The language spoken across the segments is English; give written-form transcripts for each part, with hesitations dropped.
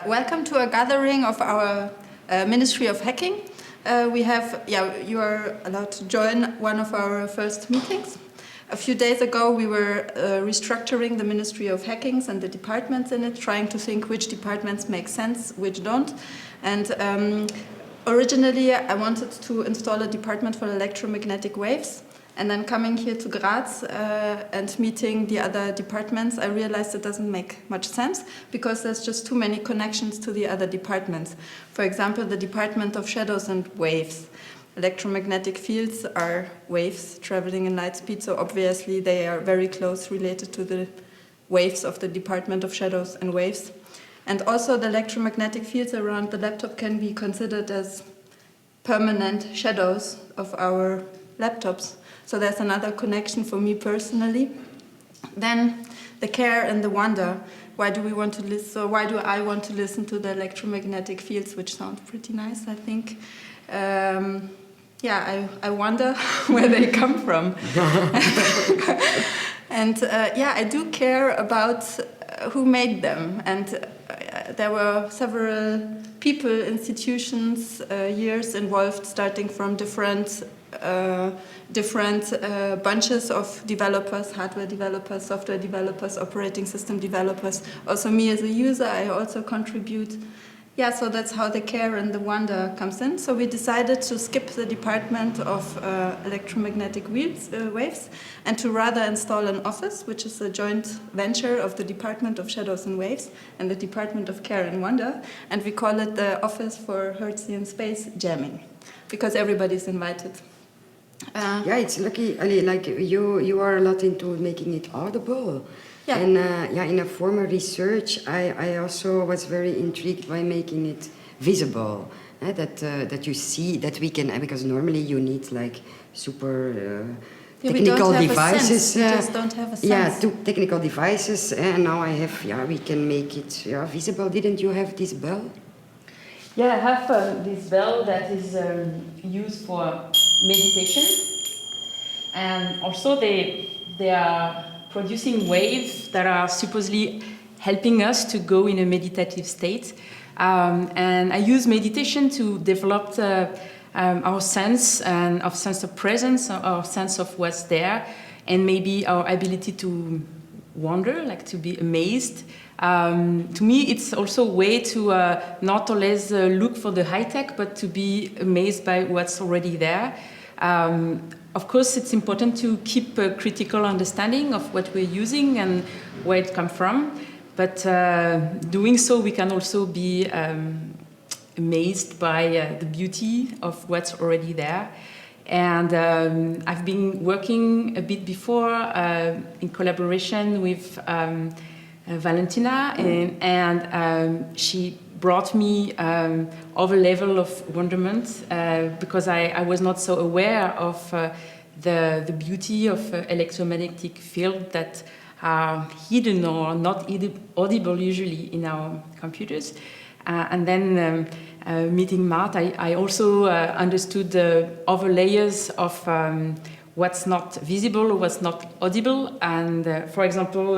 Welcome to a gathering of our Ministry of Hacking. You are allowed to join one of our first meetings. A few days ago we were restructuring the Ministry of Hackings and the departments in it, trying to think which departments make sense, which don't. And originally I wanted to install a department for electromagnetic waves. And then coming here to Graz and meeting the other departments, I realized it doesn't make much sense because there's just too many connections to the other departments. For example, the Department of Shadows and Waves. Electromagnetic fields are waves traveling in light speed, so obviously they are very close related to the waves of the Department of Shadows and Waves. And also the electromagnetic fields around the laptop can be considered as permanent shadows of our laptops. So there's another connection for me personally. Then the care and the wonder. Why do we want to listen? So why do I want to listen to the electromagnetic fields, which sound pretty nice, I think. I wonder where they come from. And I do care about who made them. And there were several people, institutions, years involved, starting from different bunches of developers, hardware developers, software developers, operating system developers. Also me as a user, I also contribute. Yeah, so that's how the care and the wonder comes in. So we decided to skip the department of electromagnetic waves and to rather install an office, which is a joint venture of the Department of Shadows and Waves and the Department of Care and Wonder. And we call it the Office for Hertzian Space Jamming, because everybody's invited. It's lucky, Ali, like you are a lot into making it audible. Yeah. And in a former research, I also was very intrigued by making it visible. That you see, that we can, because normally you need like super technical devices. We just don't have a sense. Yeah, two technical devices, and now I have, we can make it visible. Didn't you have this bell? Yeah, I have this bell that is used for meditation, and also they are producing waves that are supposedly helping us to go in a meditative state. And I use meditation to develop our sense of presence, our sense of what's there, and maybe our ability to wonder, like to be amazed. To me, it's also a way to not always look for the high tech, but to be amazed by what's already there. Of course, it's important to keep a critical understanding of what we're using and where it comes from. But doing so, we can also be amazed by the beauty of what's already there. And I've been working a bit before in collaboration with Valentina, and she brought me over level of wonderment because I was not so aware of the beauty of electromagnetic field that are hidden or not audible usually in our computers. And then meeting Marthe, I also understood the other layers of what's not visible or what's not audible. And for example,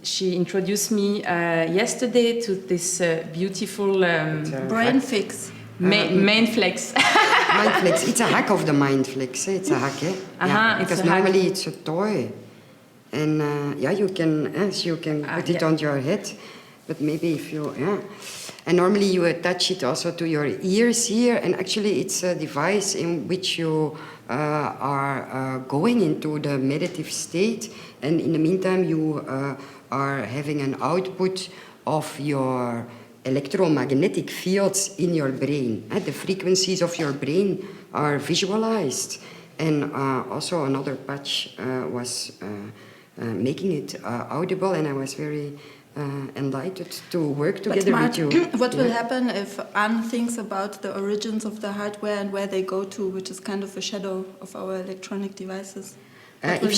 she introduced me yesterday to this beautiful Brainfix. Mindflex. Mindflex. It's a hack of the Mindflex. It's a hack, eh? Because normally it's a toy, and you can put it on your head, but maybe if you and normally you attach it also to your ears here, and actually it's a device in which you are going into the meditative state, and in the meantime you are having an output of your electromagnetic fields in your brain. The frequencies of your brain are visualized, and also another patch was making it audible, and I was very enlightened to work together with you. What will happen if Anne thinks about the origins of the hardware and where they go to, which is kind of a shadow of our electronic devices? If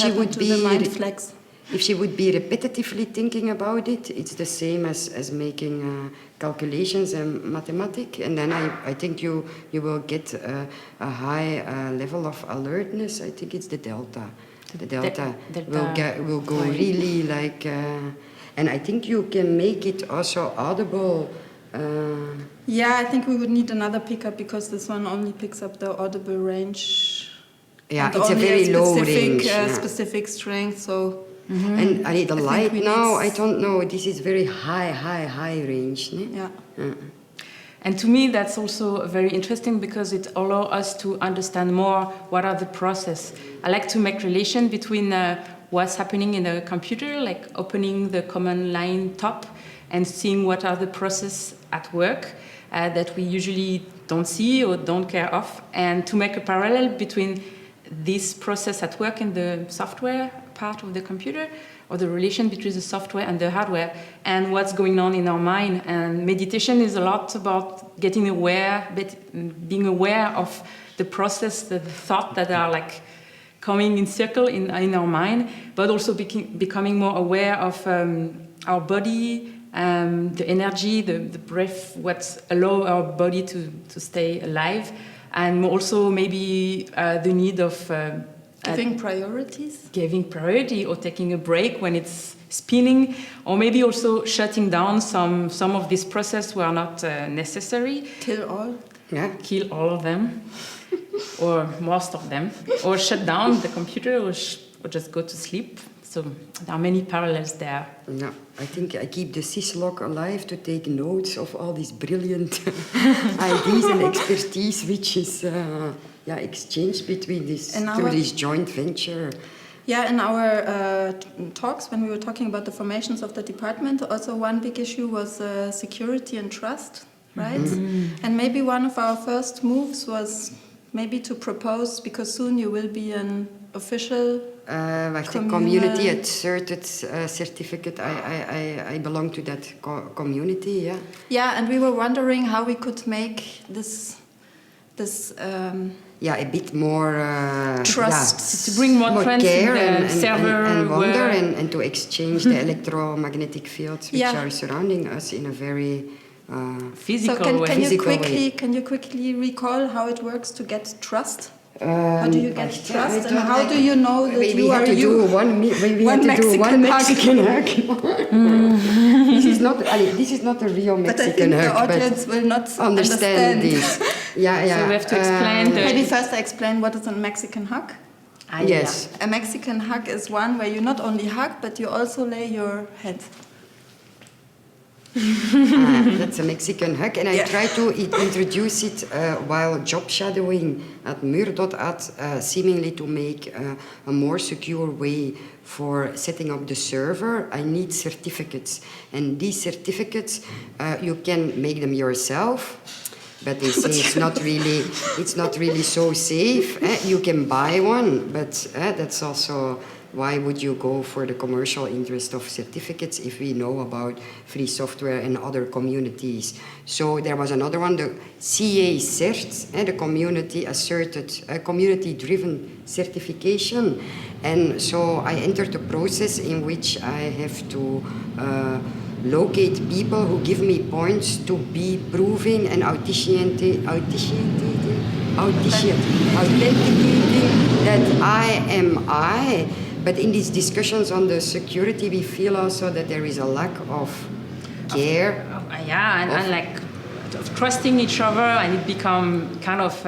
she would be repetitively thinking about it, it's the same as making calculations and mathematics, and then I think you will get a high level of alertness. I think it's the delta. The delta will go really like And I think you can make it also audible. Yeah, I think we would need another pickup because this one only picks up the audible range. Yeah, and it's a only very low range. Specific strength, so... And the light now, need... I don't know, this is very high range. Ne? Yeah. And to me, that's also very interesting because it allows us to understand more what are the process. I like to make relation between what's happening in the computer, like opening the command line top and seeing what are the process at work that we usually don't see or don't care of, and to make a parallel between this process at work in the software part of the computer, or the relation between the software and the hardware, and what's going on in our mind. And meditation is a lot about getting aware, being aware of the process, the thought that are like coming in circle in our mind, but also becoming more aware of our body, the energy, the breath, what allow our body to stay alive, and also maybe the need of giving priorities? Giving priority or taking a break when it's spinning, or maybe also shutting down some of these processes were not necessary. Kill all? Yeah. Kill all of them, or most of them, or shut down the computer, or just go to sleep. So there are many parallels there. Yeah, I think I keep the syslog alive to take notes of all these brilliant ideas and expertise which is exchanged between this joint venture. Yeah, in our talks, when we were talking about the formations of the department, also one big issue was security and trust, right? Mm-hmm. And maybe one of our first moves was maybe to propose, because soon you will be an official community asserted certificate. I belong to that community, yeah. Yeah, and we were wondering how we could make this a bit more trust, to bring more care in the server and wonder and to exchange the electromagnetic fields which are surrounding us in a very physical way. Can you quickly recall how it works to get trust? How do you get trust, and how do you know that you are you? One Mexican hug. This is not a real Mexican hug. But I think the audience will not understand this. Yeah. So we have to explain. Maybe first I explain what is a Mexican hug. Yes. A Mexican hug is one where you not only hug, but you also lay your head. That's a Mexican hug, and I try to introduce it while job shadowing at Mur.at, seemingly to make a more secure way for setting up the server. I need certificates, and these certificates you can make them yourself, but they say it's not really so safe. You can buy one, but that's also. Why would you go for the commercial interest of certificates if we know about free software and other communities? So there was another one, the CA CERT, the community-driven certification. And so I entered a process in which I have to locate people who give me points to be proving and authenticating that I am I. But in these discussions on the security, we feel also that there is a lack of care. And like of trusting each other, and it become kind of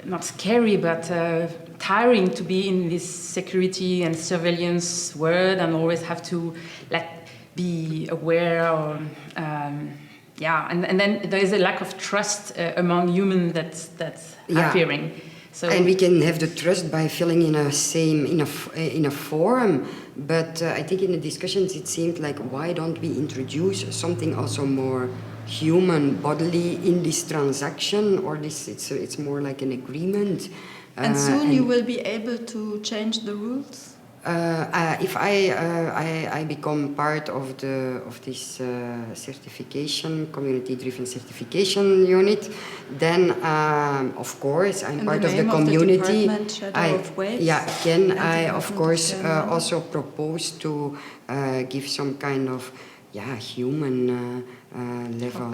not scary, but tiring to be in this security and surveillance world and always have to be aware. Or, and then there is a lack of trust among humans that's appearing. So and we can have the trust by filling in a forum, but I think in the discussions it seemed like, why don't we introduce something also more human, bodily in this transaction, or this? It's more like an agreement. And soon you will be able to change the rules. If I become part of this certification, community-driven certification unit, then of course I'm part of the community. I of course also propose to give some kind of human level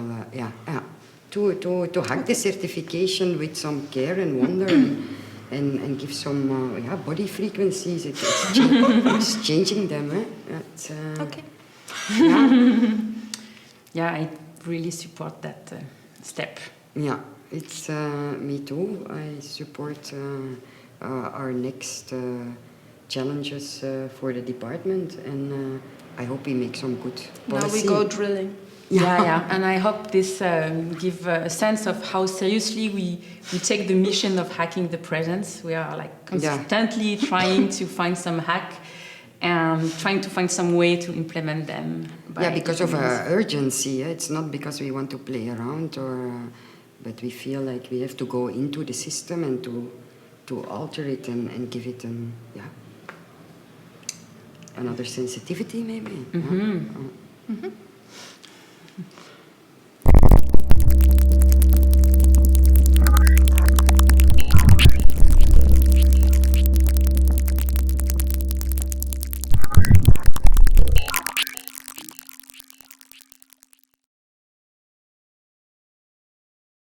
to hack the certification with some care and wonder. And give some body frequencies. It's changing them. Okay. Yeah. Yeah, I really support that step. Yeah, it's me too. I support our next challenges for the department, and I hope we make some good policy. Now we go drilling. Yeah. And I hope this give a sense of how seriously we take the mission of hacking the presence. We are like constantly trying to find some hack and trying to find some way to implement them. Because of our urgency. It's not because we want to play around, but we feel like we have to go into the system and to alter it and give it another sensitivity, maybe. Mm-hmm. Yeah. Mm-hmm.